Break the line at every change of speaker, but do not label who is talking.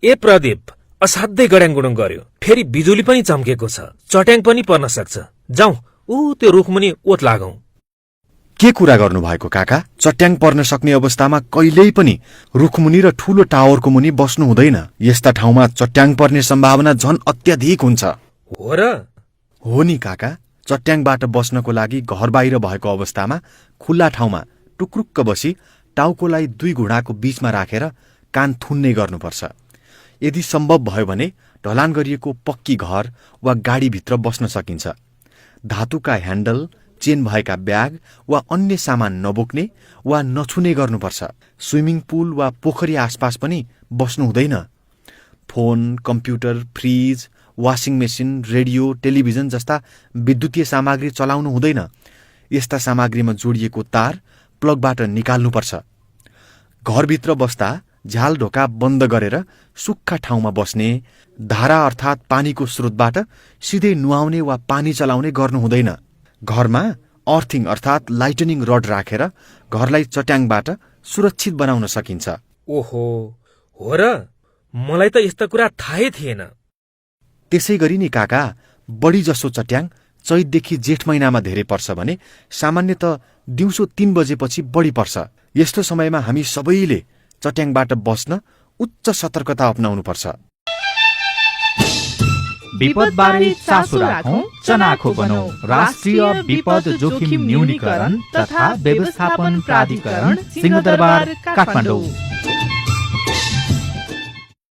ए प्रदीप, असाध्यै गड्याङगुडुङ गर्यो। फेरि बिजुली पनि चम्केको छ, चट्याङ पनि पर्न सक्छ। जाउँ त्यो रुखमुनि ओत लागौं।
के कुरा गर्नु भएको काका? चट्याङ पर्न सक्ने अवस्थामा कहिल्यै पनि रुखमुनि र ठूलो टावरको मुनि बस्नु हुँदैन। यस्ता ठाउँमा चट्याङ पर्ने सम्भावना झन अत्याधिक हुन्छ।
हो र?
हो नि काका, चट्याङबाट बस्नको लागि घर बाहिर भएको अवस्थामा खुल्ला ठाउँमा टुक्रुक्क बसी टाउकोलाई 2 घुँडाको बीचमा राखेर कान थुन्ने गर्नुपर्छ। यदि सम्भव भयो भने ढलान गरिएको पक्की घर वा गाडीभित्र बस्न सकिन्छ। धातुका ह्यान्डल, चेन भएका ब्याग वा अन्य सामान नबोक्ने वा नछुने गर्नुपर्छ। स्विमिङ पुल वा पोखरी आसपास पनि बस्नु हुँदैन। Phone, computer, fridge, washing machine, radio, television जस्ता विद्युतीय सामग्री चलाउनु हुँदैन। यस्ता सामग्रीमा जोडिएको तार प्लगबाट निकाल्नुपर्छ। घरभित्र बस्दा झ्याल ढोका बन्द गरेर सुक्खा ठाउँमा बस्ने, धारा अर्थात् पानीको स्रोतबाट सिधै नुहाउने वा पानी चलाउने गर्नु हुँदैन। घरमा अर्थिङ अर्थात् लाइटनिङ रड राखेर घरलाई चट्याङबाट सुरक्षित बनाउन सकिन्छ।
ओहो, हो र? मलाई त यस्ता कुरा थाहै थिएन।
त्यसै गरी नि काका, बढी जसो चट्याङ चैतदेखि जेठ महिनामा धेरै पर्छ भने सामान्यत दिउँसो 3 बजेपछि बढी पर्छ। यस्तो समयमा हामी सबैले चट्याङबाट बस्न उच्च सतर्कता अपनाउनुपर्छ।
विपदबारे चासो राखौं, चनाखो बनौं। राष्ट्रिय विपद जोखिम न्यूनीकरण तथा व्यवस्थापन प्राधिकरण, सिंहदरबार, काठमाडौँ।